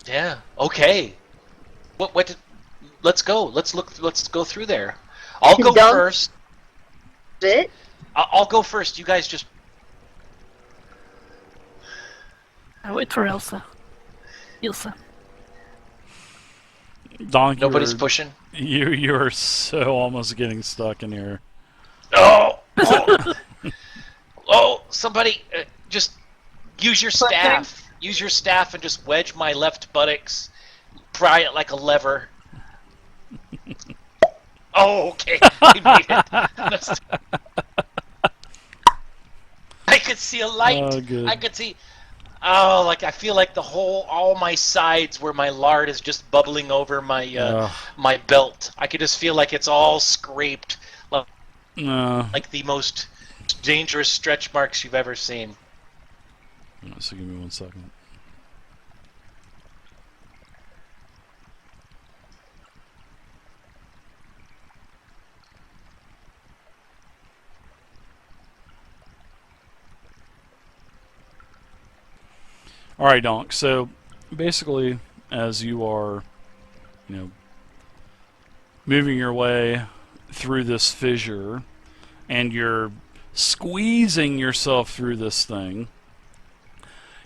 Yeah. Okay. What did, let's go. Let's go through there. I'll Can go Dunk first. it? I'll go first. You guys just I wait for Elsa. Ilsa. Donk, nobody's pushing. you're so almost getting stuck in here. Oh. Oh. Oh, somebody just use your staff. Use your staff and just wedge my left buttocks. Pry it like a lever. Oh, okay. We made it. I could see a light. Oh, good. I could see. Oh, like I feel like all my sides where my lard is just bubbling over my my belt. I could just feel like it's all scraped, like the most dangerous stretch marks you've ever seen. So give me 1 second. All right, Donk. So basically, as you are, moving your way through this fissure, and you're squeezing yourself through this thing,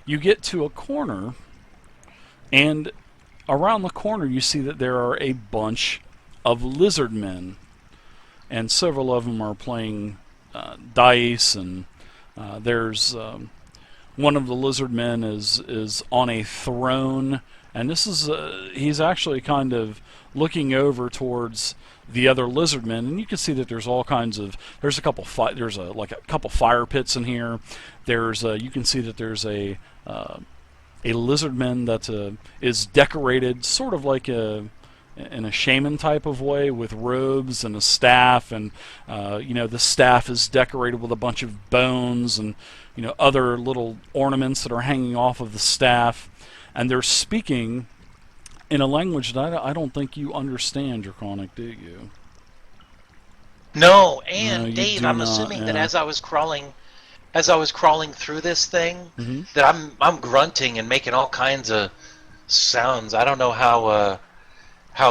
you get to a corner, and around the corner you see that there are a bunch of lizard men, and several of them are playing dice, and there's one of the lizard men is on a throne, and this is he's actually kind of looking over towards the other lizard men, and you can see that there's all kinds of there's a couple couple fire pits in here. There's you can see that there's a lizard man that is decorated sort of like in a shaman type of way, with robes and a staff, and the staff is decorated with a bunch of bones and other little ornaments that are hanging off of the staff, and they're speaking in a language that I don't think you understand, Draconic, do you? No, No, and you Dave, do I'm not, assuming that yeah. as I was crawling through this thing, Mm-hmm. that I'm grunting and making all kinds of sounds. I don't know how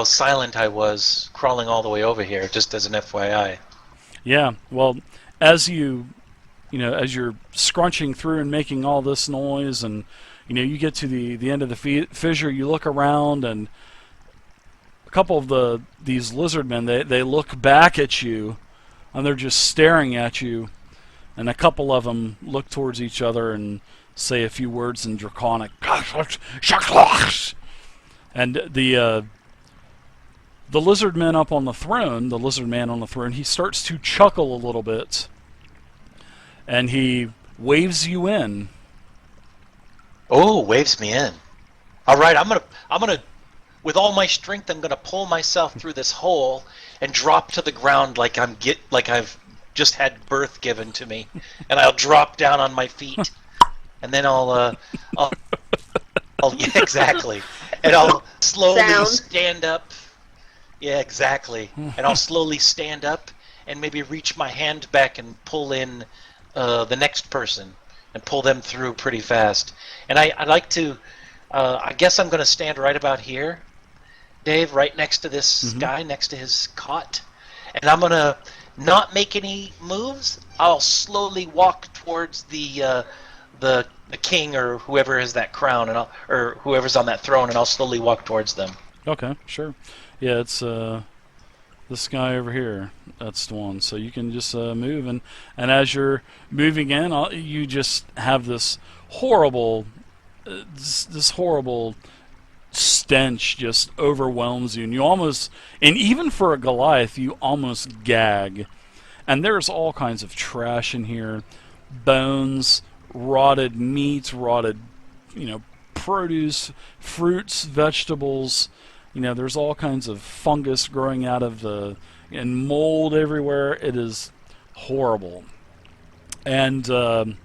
silent I was crawling all the way over here. Just as an FYI. Yeah, well, as as you're scrunching through and making all this noise, and you get to the end of the fissure, you look around, and a couple of these lizard men, they look back at you, and they're just staring at you, and a couple of them look towards each other and say a few words in Draconic, and the lizard man up on the throne, the lizard man on the throne, he starts to chuckle a little bit, and he waves you in. Oh, waves me in. All right, I'm gonna, with all my strength, I'm gonna pull myself through this hole and drop to the ground like I've just had birth given to me, and I'll drop down on my feet, and then I'll yeah, exactly, and I'll slowly stand up. Yeah, exactly, and I'll slowly stand up and maybe reach my hand back and pull in the next person and pull them through pretty fast. And I'd like to, I guess I'm going to stand right about here, Dave, right next to this guy, next to his cot. And I'm going to not make any moves. I'll slowly walk towards the king or whoever has that crown, and or whoever's on that throne, and I'll slowly walk towards them. Okay, sure. Yeah, it's this guy over here. That's the one. So you can just move, and as you're moving in, you just have this horrible, this horrible stench just overwhelms you, and you almost, and even for a Goliath, you almost gag. And there's all kinds of trash in here, bones, rotted meat, rotted, produce, fruits, vegetables. There's all kinds of fungus growing out of and mold everywhere. It is horrible. And the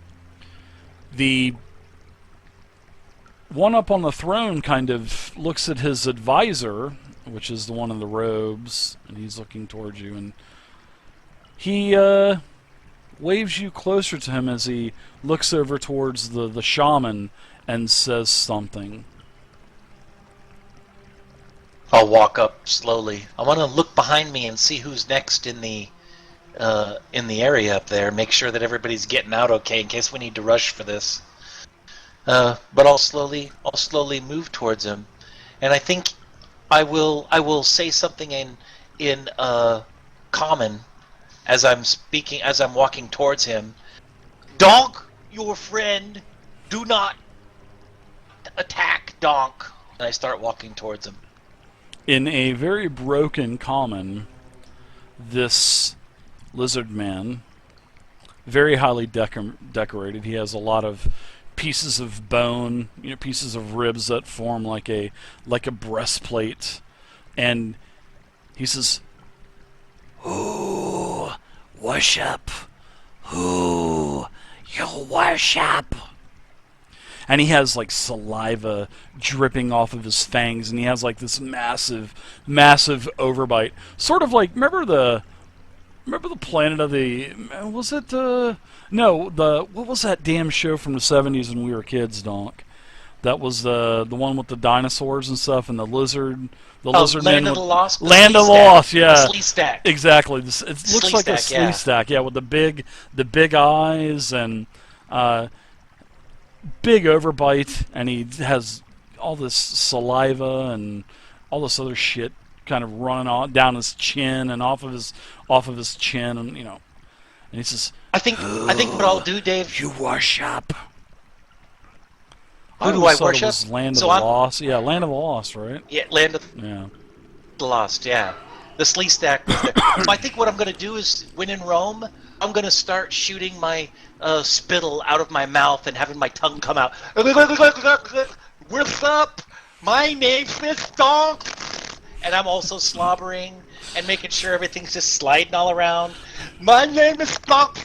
one up on the throne kind of looks at his advisor, which is the one in the robes, and he's looking towards you, and he waves you closer to him as he looks over towards the shaman and says something. I'll walk up slowly. I want to look behind me and see who's next in the area up there. Make sure that everybody's getting out okay in case we need to rush for this. But I'll slowly move towards him, and I think I will say something in common as I'm walking towards him. Donk, your friend. Do not attack Donk. And I start walking towards him. In a very broken common, this lizard man, very highly decorated. He has a lot of pieces of bone, pieces of ribs that form like a breastplate, and he says, "Who worship? Who you worship?" And he has like saliva dripping off of his fangs, and he has like this massive overbite, sort of like remember the Planet of the what was that damn show from the 70s when we were kids, Donk? That was the one with the dinosaurs and stuff, and the lizard Land man of the Lost. Land of the Lost, yeah. The Slee Stack. Exactly. It looks like a Slee Stack, yeah, with the big eyes and big overbite, and he has all this saliva and all this other shit kind of running down his chin and off of his chin, and and he says, I think what I'll do, Dave. You worship. Who do I worship? Land of the Lost. Yeah, Land of the Lost, right? Yeah, Land of the Lost. Yeah, the Slee Stack was there. So I think what I'm going to do is, when in Rome, I'm going to start shooting my spittle out of my mouth and having my tongue come out. What's up? My name's Miss Donk. And I'm also slobbering and making sure everything's just sliding all around. My name is Donk.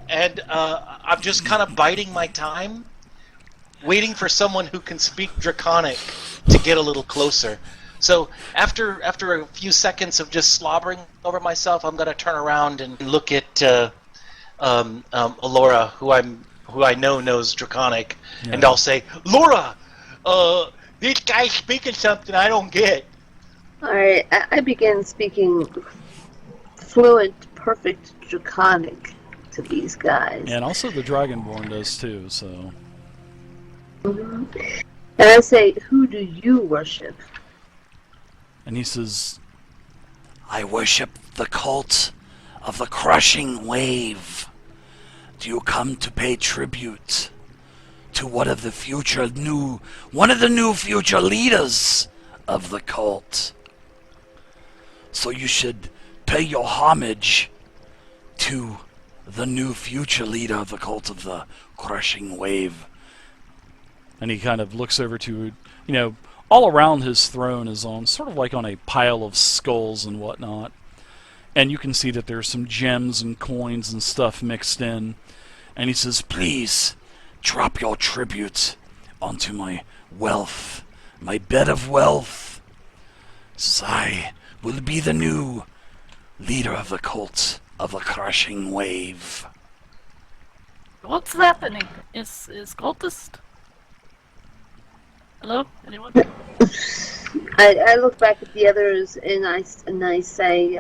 And I'm just kind of biding my time, waiting for someone who can speak Draconic to get a little closer. So after a few seconds of just slobbering over myself, I'm gonna turn around and look at Laura, who I know knows Draconic, and I'll say, Laura, this guy's speaking something I don't get. Alright, I begin speaking fluent, perfect Draconic to these guys. And also the Dragonborn does too, so. And I say, who do you worship? And he says, I worship the cult of the crushing wave. Do you come to pay tribute to one of the new future leaders of the cult? So you should pay your homage to the new future leader of the cult of the crushing wave. And he kind of looks over to, all around his throne is sort of like on a pile of skulls and whatnot. And you can see that there's some gems and coins and stuff mixed in. And he says, please, drop your tribute onto my wealth, my bed of wealth. Says, I will be the new leader of the cult of the crushing wave. What's happening? Is cultist? Hello? Anyone? I look back at the others and I say,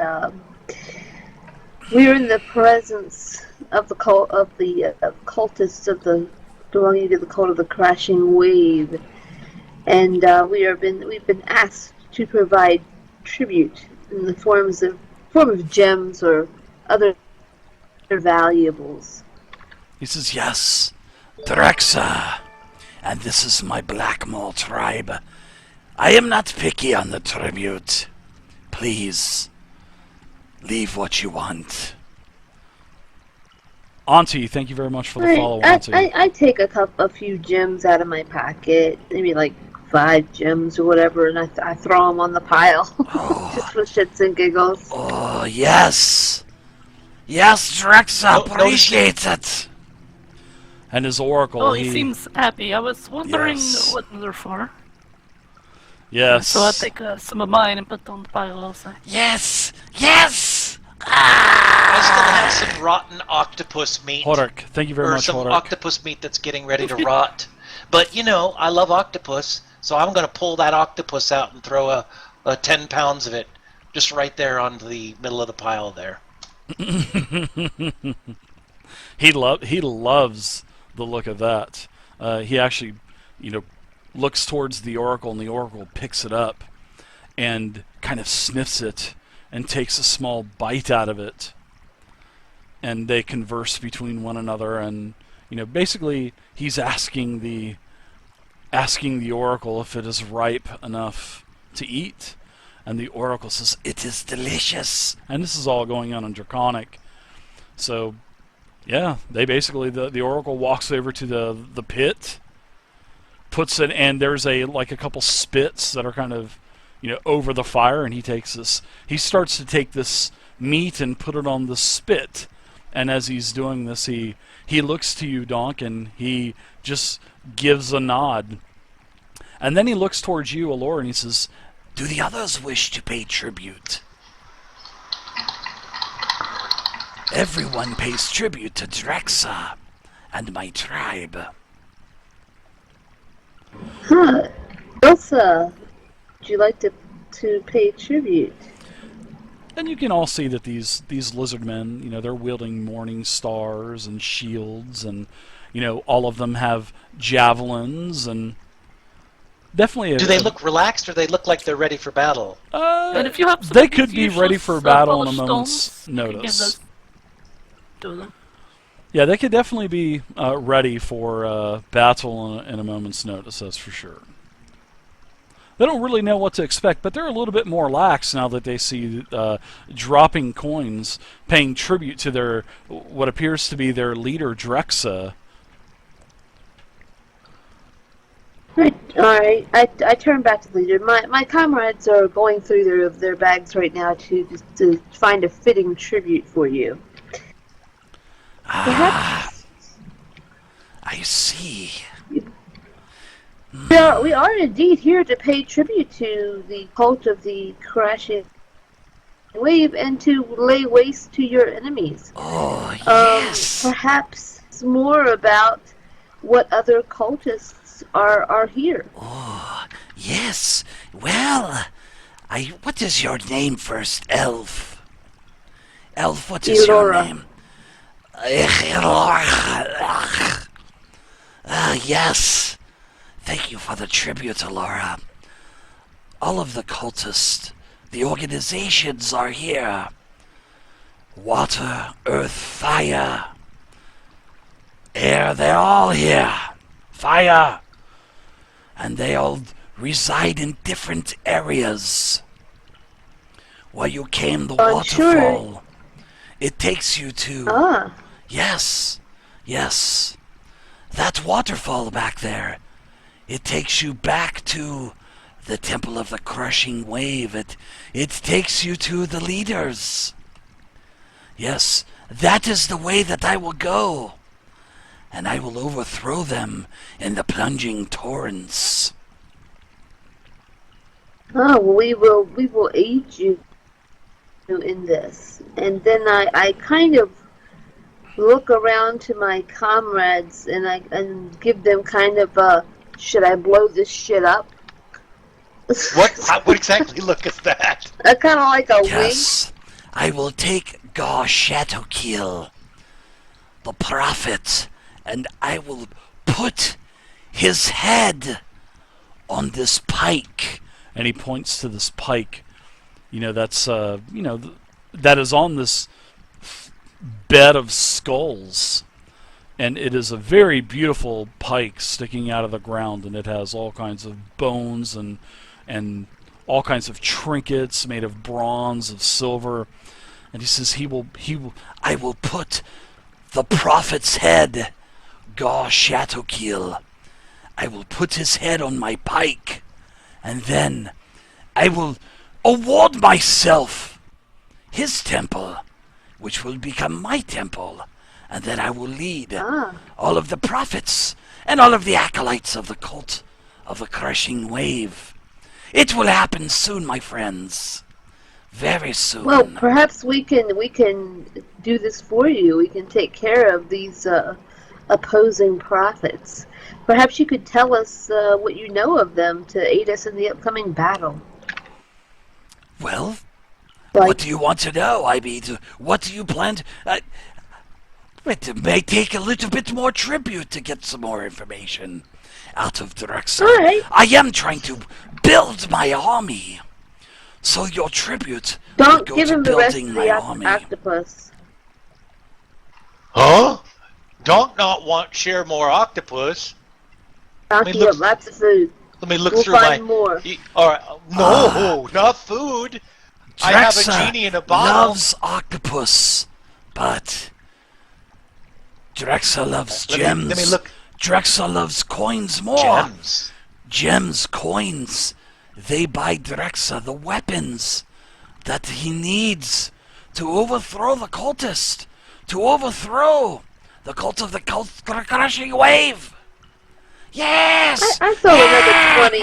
we are in the presence of the cult of the cultists of the belonging to the cult of the crashing wave, and we've been asked to provide tribute in the form of gems or other valuables. He says, yes, Drexa, and this is my Blackmaw tribe. I am not picky on the tribute. Please, leave what you want. Auntie, thank you very much for the follow, Auntie. I take a few gems out of my pocket, maybe like 5 gems or whatever, and I throw them on the pile. Just for shits and giggles. Oh, yes. Yes, Drexa appreciates it. And his oracle, Oh, he seems happy. I was wondering what they're for. Yes. So I'll take some of mine and put on the pile also. Yes! Yes! I still have some rotten octopus meat. Horak, thank you very much, Or some Horak. octopus meat that's getting ready to rot But you know, I love octopus, so I'm gonna pull that octopus out and throw a 10 pounds of it just right there on the middle of the pile there. He loves the look of that. He actually, looks towards the oracle, and the oracle picks it up and kind of sniffs it and takes a small bite out of it. And they converse between one another, and basically he's asking the oracle if it is ripe enough to eat, and the oracle says it is delicious. And this is all going on in Draconic. So yeah, they basically the oracle walks over to the pit, puts it, and there's a couple spits that are kind of over the fire, and he starts to take this meat and put it on the spit. And as he's doing this, he looks to you, Donk, and he just gives a nod. And then he looks towards you, Allure, and he says, "Do the others wish to pay tribute?" "Everyone pays tribute to Drexa and my tribe." Huh. Elsa, would you like to pay tribute? And you can all see that these lizard men, they're wielding morning stars and shields, and all of them have javelins, and definitely. Do they look relaxed, or they look like they're ready for battle? But if you have some They of could these be useless, ready for battle in a polished moment's stones, you can give notice. those to them. Yeah, they could definitely be ready for battle in a moment's notice. That's for sure. They don't really know what to expect, but they're a little bit more lax now that they see dropping coins, paying tribute to their what appears to be their leader, Drexa. Right. All right. I turn back to the leader. My comrades are going through their bags right now to find a fitting tribute for you. Perhaps I see. we are indeed here to pay tribute to the cult of the crashing wave and to lay waste to your enemies. Oh, yes. Perhaps more about what other cultists are here. Oh, yes. Well, what is your name first, Elf? Elf, what is your Elora. name? Yes. Thank you for the tribute, Elora. All of the cultists, the organizations are here. Water, earth, fire, air, they're all here. Fire. And they all reside in different areas. Where you came, the I'm waterfall. sure. It takes you to... Ah. Yes. Yes. That waterfall back there. It takes you back to the Temple of the Crushing Wave. It takes you to the leaders. Yes, that is the way that I will go. And I will overthrow them in the plunging torrents. Oh, we will aid you in this. And then I kind of look around to my comrades and give them kind of a, should I blow this shit up? What exactly look is that? Kind of like a Yes, I will take Gar Shadowkill, the prophet, and I will put his head on this pike. And he points to this pike. That's that is on this bed of skulls, and it is a very beautiful pike sticking out of the ground, and it has all kinds of bones and all kinds of trinkets made of bronze, of silver. And he says I will put the prophet's head, Gar Shadowkill. I will put his head on my pike, and then I will award myself his temple, which will become my temple, and then I will lead all of the prophets and all of the acolytes of the cult of the Crushing Wave. It will happen soon, my friends. Very soon. Well, perhaps we can do this for you. We can take care of these opposing prophets. Perhaps you could tell us what you know of them to aid us in the upcoming battle. Well, Like, what do you want to know? I mean, what do you plan to... it may take a little bit more tribute to get some more information out of Drexa. all right. I am trying to build my army. So your tribute will Don't go give to him the rest building of my the army. octopus. Huh? Don't not want share more octopus. I'll mean, give look- lots of food. Let me look We'll through find my. more. All right. No, not food. I have a Drexa genie in a bottle. loves octopus, but Drexa loves Let me- gems. let me look. Drexa loves coins more. Gems. Gems, coins. They buy Drexa the weapons that he needs to overthrow the cultist, to overthrow the cult of the crushing wave. Yes! I throw another 20.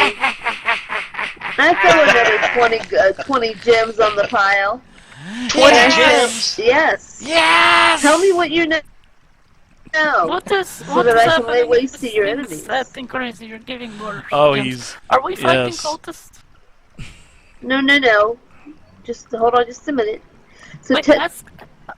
I throw another 20 gems on the pile. 20 Yeah. gems. Yes. Yes! Tell me what you know. What is So what that is I can lay happening? waste to This your thing's enemies. acting crazy. You're giving more. Oh, gems. he's... Are we fighting yes. cultists? No. Just hold on just a minute. So Wait,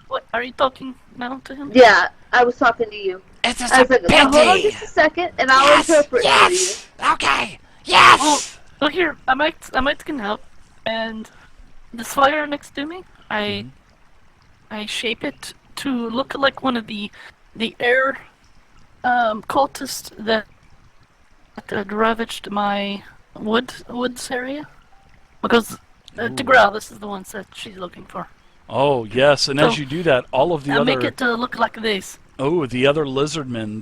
what, are you talking now to him? yeah, I was talking to you. It is I a was like, now hold on pity! just a second, and I'll Yes! interpret Yes! Okay! Well, Yes! well, here, I might can help. And this fire next to me, I shape it to look like one of the air cultists that ravaged my woods area. Because Tigral, this is the ones that she's looking for. Oh, yes, and as So, you do that, all of the I other... make it look like this. Oh, the other lizardmen,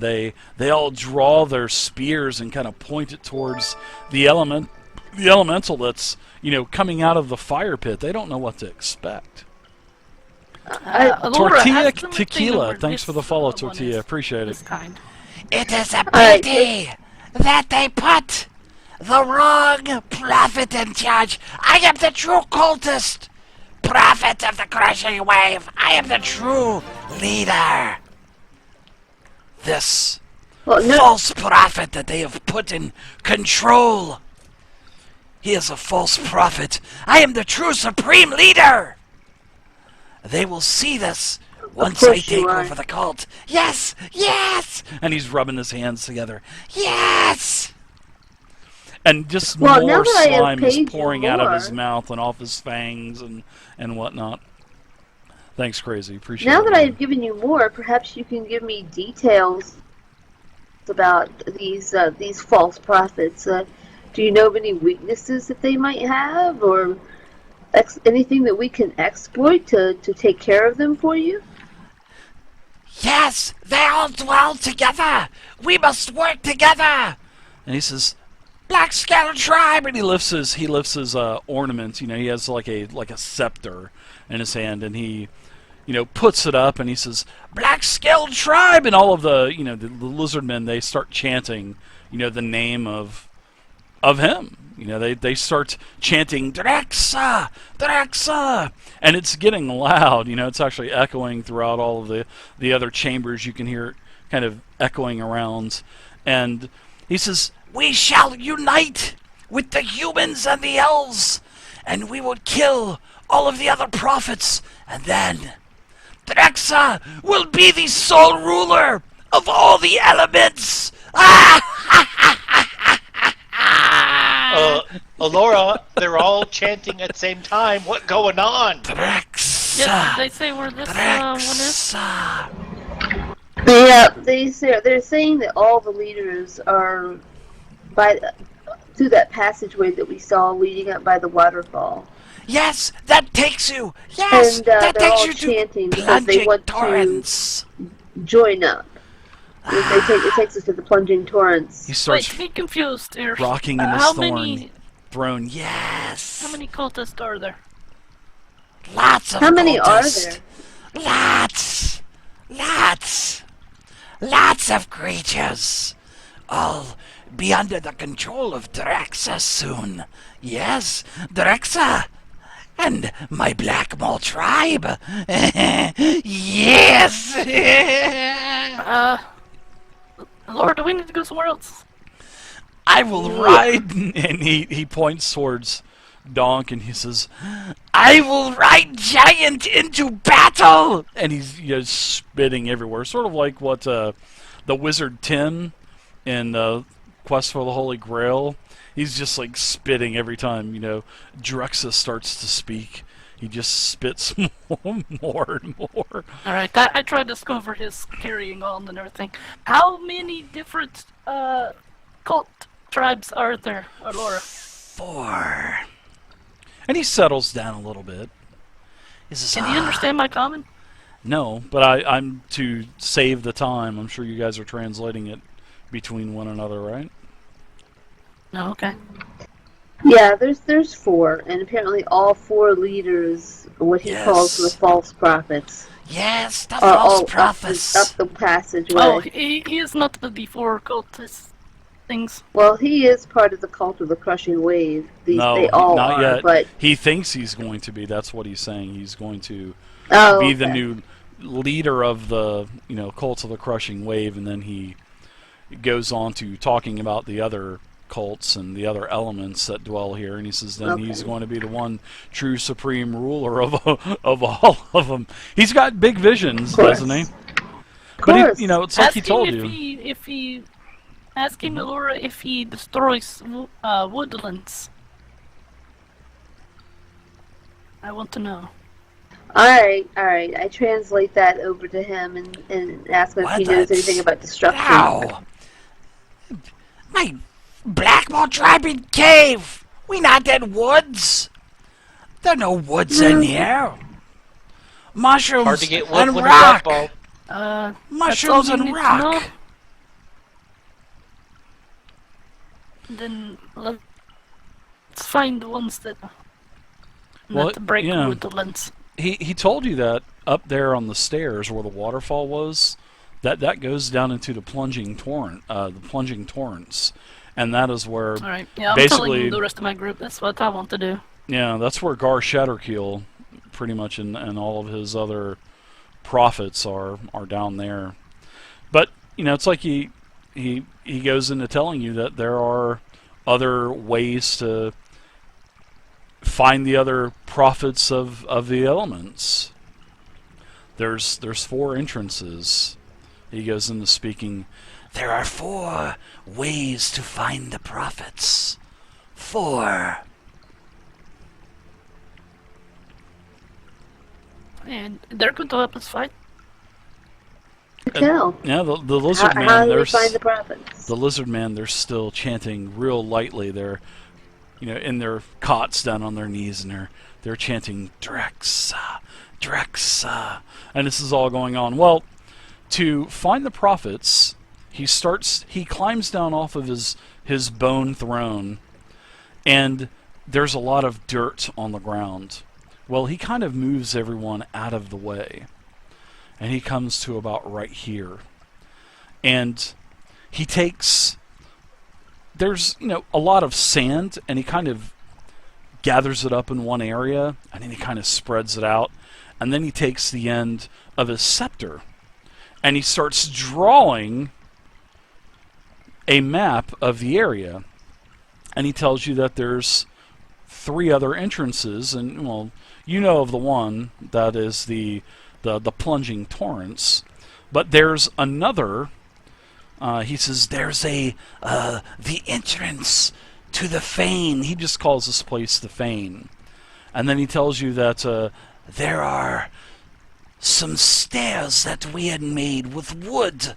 they all draw their spears and kind of point it towards the elemental that's, coming out of the fire pit. They don't know what to expect. Laura, Tortilla ask them if they know Tequila, where thanks this for the follow, one Tortilla. is. Appreciate it. This kind. It is a right, pity that they put the wrong prophet in charge. I am the true cultist, prophet of the crushing wave. I am the true leader. This Well, no, false prophet that they have put in control. He is a false prophet. I am the true supreme leader. They will see this once I course you take are. over the cult. Yes, yes, And he's rubbing his hands together. yes. And just Well, now more that I have slime is paid you pouring out of his more- mouth and off his fangs and whatnot. Thanks, Crazy. Appreciate now it. that I've given you more, perhaps you can give me details about these false prophets. Do you know of any weaknesses that they might have, or anything that we can exploit to take care of them for you? Yes, they all dwell together. We must work together. And he says, Black Scale Tribe. and he lifts his ornaments. He has like a scepter in his hand, and he puts it up, and he says, Black Scale Tribe. tribe, and all of the lizard men, they start chanting the name of him. They start chanting Drexa, Drexa, and it's getting loud. It's actually echoing throughout all of the other chambers. You can hear it kind of echoing around, and he says, We shall unite with the humans and the elves, and we will kill all of the other prophets, and then Drexa will be the sole ruler of all the elements. Laura, they're all chanting at the same time. What going on? Drexa. Yeah, did they say where this one is? Drexa. They're saying that all the leaders are through that passageway that we saw leading up by the waterfall. Yes, that takes you. Yes, And that they're takes all you to chanting because they plunging want to torrents. join up. It takes us to the plunging torrents. he Wait, starts be confused here. rocking in his how thorn many throne. Yes. how many cultists are there? Lots of How many are cultists. there? Lots of creatures. All be under the control of Drexa soon. Yes, Drexa. And my Black Mole tribe. Yes. Laura, do we need to go somewhere else? I will ride, and he points towards Donk, and he says, I will ride Giant into battle! And he's spitting everywhere, sort of like what the wizard Tim in Quest for the Holy Grail. He's just like spitting every time, Druxa starts to speak. He just spits more and more. Alright, I tried to discover his carrying on and everything. How many different cult tribes are there, Laura? 4. And he settles down a little bit. He says, Can you understand my common? No, but I'm to save the time. I'm sure you guys are translating it between one another, right? No, okay. Yeah, there's 4, and apparently all 4 leaders, what he calls the false prophets, Yes, the are false all prophets. up the passageway. Oh, he is not the before cultist things. Well, he is part of the cult of the crushing wave. They No, all not are, yet. but He thinks he's going to be. That's what he's saying. He's going to okay. be the new leader of the cult of the crushing wave, and then he goes on to talking about the other cults and the other elements that dwell here, and he says then he's going to be the one true supreme ruler of all of them. He's got big visions, doesn't he? But he, it's like Ask he told him you. if he ask him, Laura, if he destroys woodlands. I want to know. Alright. I translate that over to him and ask him if he knows anything about destruction. Ow! My Blackmore tribe in cave! We not in woods! There no woods in here! Mushrooms Hard to get wood and with a rock! golf Mushrooms that's all you and need to know. rock! Then let's find the ones that Well, not to break yeah. woodlands. He told you that up there on the stairs where the waterfall was, that goes down into the plunging torrents, and that is where Alright, yeah, I'm basically telling the rest of my group that's what I want to do. that's where Gar Shatterkeel, pretty much, and all of his other prophets are down there. But it's like he goes into telling you that there are other ways to find the other prophets of the elements. There's 4 entrances. He goes into speaking. There are 4 ways to find the prophets. 4. And they're going to help us fight. Tell. Yeah, the lizard man. How do we There's find the prophets? the lizard man. They're still chanting real lightly. They're in their cots down on their knees, and they're chanting Drexa, Drexa, and this is all going on. Well, to find the prophets, he climbs down off of his bone throne, and there's a lot of dirt on the ground. Well, he kind of moves everyone out of the way, and he comes to about right here, and he takes. There's a lot of sand, and he kind of gathers it up in one area, and then he kind of spreads it out, and then he takes the end of his scepter, and he starts drawing a map of the area, and he tells you that there's 3 other entrances, and of the one that is the plunging torrents, but there's another. He says there's the entrance to the Fane. He just calls this place the Fane, and then he tells you that There are some stairs that we had made with wood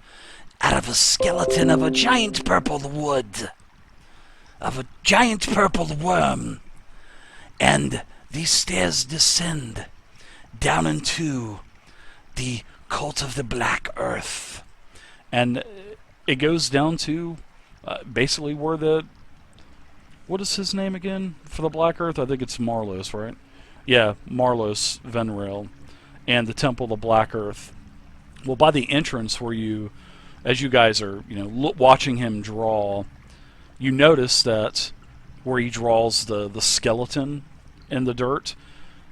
out of a skeleton of a giant purple wood, of a giant purple worm, and these stairs descend down into the cult of the Black Earth. And it goes down to basically where what is his name again for the Black Earth? I think it's Marlos, right? Yeah, Marlos Venrail, and the Temple of the Black Earth. Well, by the entrance where as you guys are, watching him draw, you notice that where he draws the skeleton in the dirt,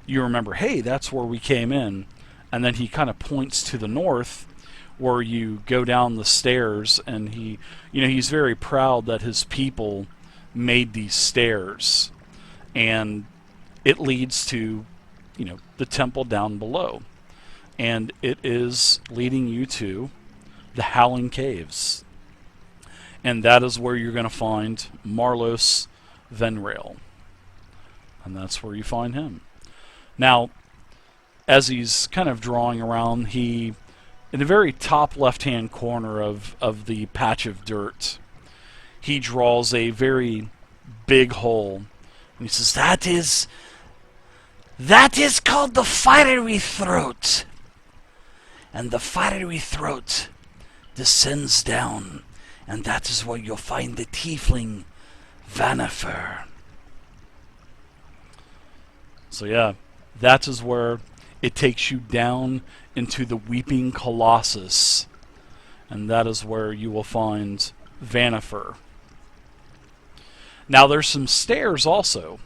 you remember, hey, that's where we came in. And then he kind of points to the north, where you go down the stairs, and he's very proud that his people made these stairs, and it leads to, the temple down below, and it is leading you to the Howling Caves, and that is where you're going to find Marlos Venrail, and that's where you find him. Now, as he's kind of drawing around, in the very top left-hand corner of the patch of dirt, he draws a very big hole, and he says, That is called the fiery throat. And the fiery throat descends down, and that is where you'll find the tiefling Vanifer. So yeah, that is where it takes you down into the Weeping Colossus, and that is where you will find Vanifer. Now there's some stairs also.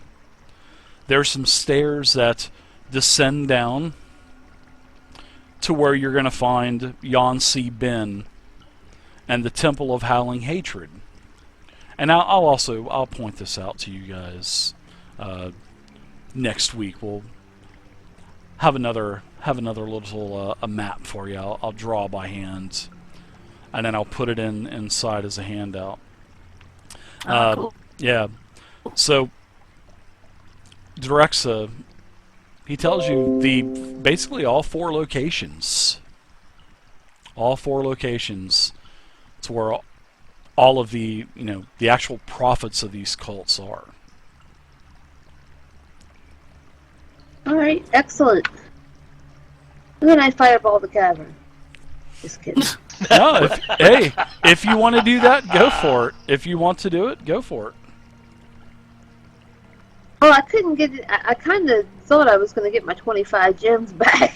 There's some stairs that descend down to where you're going to find Yansi Bin and the Temple of Howling Hatred. And I'll point this out to you guys next week. We'll have another little a map for you. I'll draw by hand, and then I'll put it inside as a handout. Cool. Yeah. So Drexa, he tells you basically all four locations. All four locations. It's where all of the actual prophets of these cults are. All right, excellent. And then I fireball the cavern. Just kidding. No, if you want to do that, go for it. If you want to do it, go for it. Oh, I couldn't get it. I kind of thought I was going to get my 25 gems back.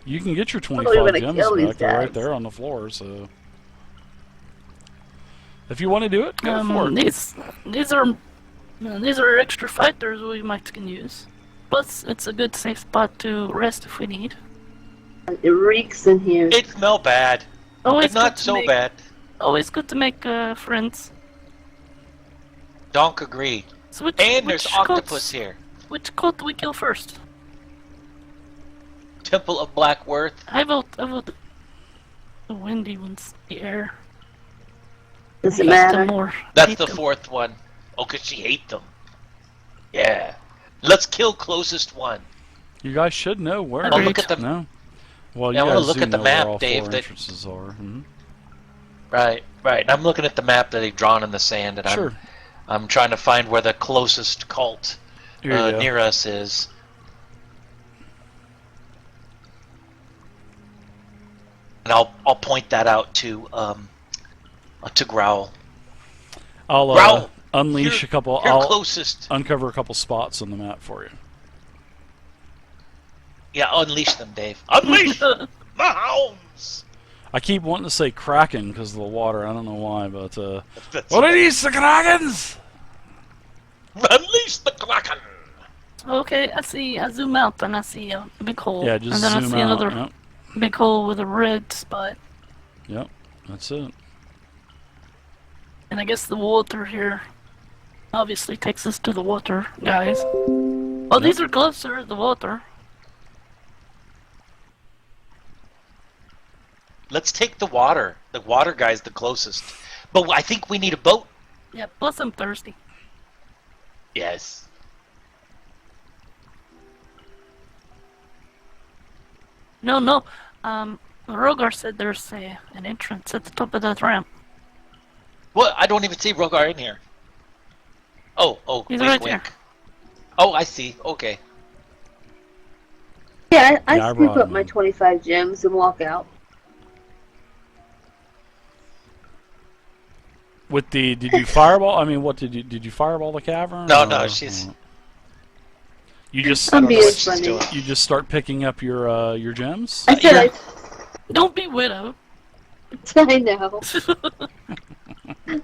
You can get your we were 25 gonna gems kill these back. They're right guys. there on the floor. So if you want to do it, go for it. These are extra fighters we might can use. Plus, it's a good safe spot to rest if we need. It reeks in here. It smell bad. Always It's not good to so make- bad. Always good to make friends. Donk agree. So And there's which octopus cults- here. Which cult do we kill first? Temple of Blackworth. I vote the windy ones, the air. Does it I hate them matter? more. That's Hate the them. fourth one. Oh, 'cause she hate them. Yeah. Let's kill closest one. You guys should know where. I'll look at the- No. Well, Yeah, I you wanna guys look do at the know where map, all Dave, four that- entrances are. Mhm. Right. I'm looking at the map that they've drawn in the sand, and Sure. I'm trying to find where the closest cult Here you go. near us is. And I'll point that out to Growl. I'll Growl! unleash You're- a couple. You're I'll closest. uncover a couple spots on the map for you. Yeah, unleash them, Dave. Unleash the hounds! I keep wanting to say Kraken because of the water. I don't know why, but That's What are these, the Krakens? Unleash the Kraken! Okay, I zoom out and I see a big hole. yeah, just and then I zoom see out. another big hole with a red spot. Yep, that's it. And I guess the water here obviously takes us to the water, guys. Oh, these are closer to the water. Let's take the water. The water guy's the closest. But I think we need a boat. Yeah, plus I'm thirsty. Yes. No. Rogar said there's an entrance at the top of that ramp. What? I don't even see Rogar in here. Oh, He's wink, right wink. here. Oh, I see. Okay. Yeah, I Yeah, I scoop brought up him my in. 25 gems and walk out. With the did you fireball? I mean, what did you fireball the cavern? No, or- she's. You just I'm I don't know being what she's funny. doing. you just start picking up your gems. I said Don't be widow. I know.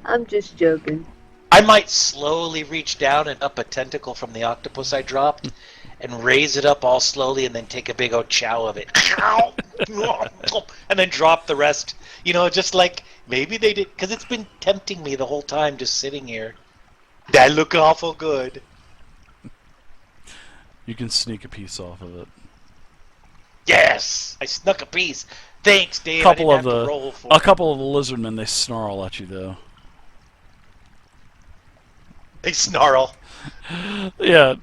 I'm just joking. I might slowly reach down and up a tentacle from the octopus I dropped, and raise it up all slowly and then take a big old chow of it. And then drop the rest. You know, just like maybe they did, because it's been tempting me the whole time just sitting here. That look awful good. You can sneak a piece off of it. Yes! I snuck a piece. Thanks, Dave. Couple I of didn't have the to roll for a it. couple of the lizardmen, they snarl at you though. They snarl. Yeah,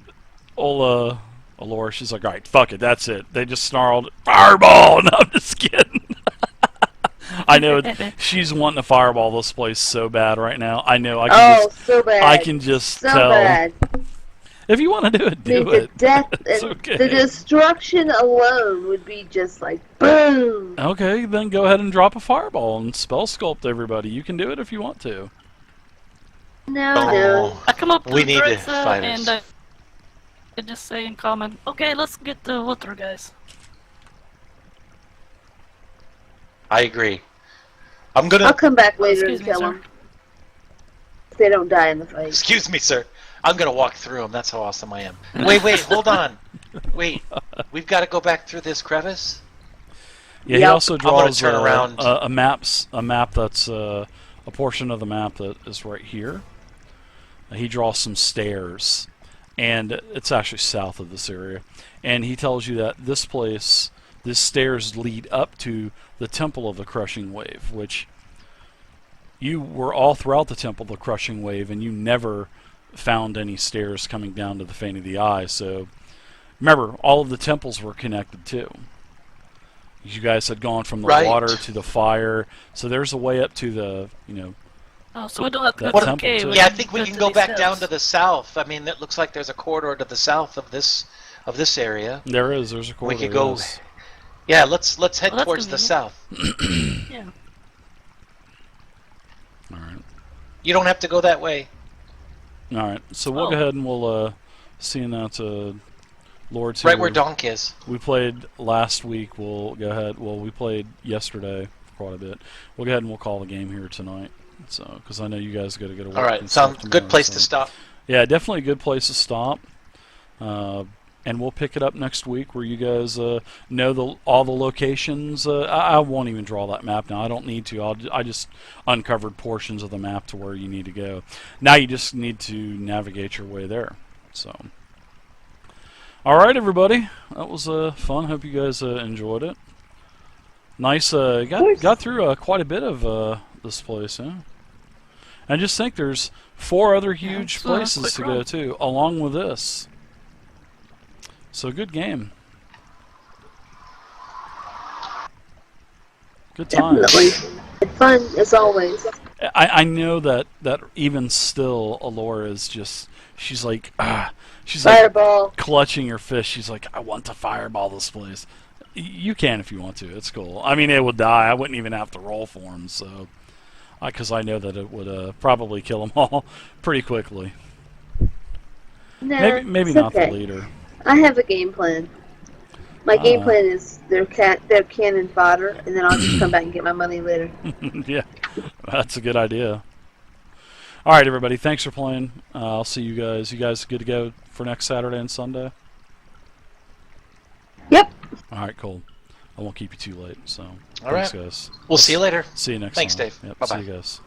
old Alora, she's like, all right, fuck it, that's it. They just snarled, fireball. No, I'm just kidding. I know she's wanting to fireball this place so bad right now. I know. I can so bad. I can just so tell. bad. If you want to do it, I mean, do it. the death It's and okay. the destruction alone would be just like boom. Okay, then go ahead and drop a fireball and spell sculpt everybody. You can do it if you want to. No. I come up to We need DRIVETHRU fighters. and I just say in common, okay, let's get the DRIVETHRU guys. I agree. I'm I'll gonna. come back later excuse and me, tell sir. them if they don't die in the fight. Excuse me, sir. I'm gonna walk through them. That's how awesome I am. Wait, hold on. Wait, we've got to go back through this crevice. Yeah, he Yep. also I'm gonna draws turn around. a map that's a portion of the map that is right here. He draws some stairs, and it's actually south of this area. And he tells you that this place, these stairs lead up to the Temple of the Crushing Wave, which you were all throughout the Temple of the Crushing Wave, and you never found any stairs coming down to the Fane of the Eye. So remember, all of the temples were connected too. You guys had gone from the Right. water to the fire, so there's a way up to the, Oh, so we don't have to That go to the temple, cave. too. we Yeah, I can think we can to go these back down steps. to the south. I mean, it looks like there's a corridor to the south of this area. there's a corridor. We could go. yes. Yeah, let's head Well, that's towards the convenient. south. Yeah. All right. You don't have to go that way. All right, so we'll Oh. go ahead and we'll seeing that Lord's Right here. where Donk is. We played last week. We'll go ahead. Well, we played yesterday quite a bit. We'll go ahead and we'll call the game here tonight. So, because I know you guys got to go to work. All right, and stuff sounds good tomorrow, place so. to stop. Yeah, definitely a good place to stop. And we'll pick it up next week where you guys know all the locations. I won't even draw that map now. I don't need to. I just uncovered portions of the map to where you need to go. Now you just need to navigate your way there. So, all right, everybody. That was fun. Hope you guys enjoyed it. Nice. Got through quite a bit of this place, huh? And just think there's 4 other huge it's a places quick to run. go to, along with this. So good game. Good times. Definitely. And fun as always. I know that even still, Alora is just, she's like Fireball. clutching her fist. She's like, I want to fireball this place. You can if you want to. It's cool. I mean, it would die. I wouldn't even have to roll for him, so. Because I know that it would probably kill them all pretty quickly. Nah, Maybe it's not okay. the leader. I have a game plan. My game plan is their cannon fodder, and then I'll just come back and get my money later. Yeah, that's a good idea. All right, everybody. Thanks for playing. I'll see you guys. You guys good to go for next Saturday and Sunday? Yep. All right, cool. I won't keep you too late. So, All thanks, right. guys. We'll see you later. See you next Thanks, time. Dave. Yep, Bye-bye. see you guys.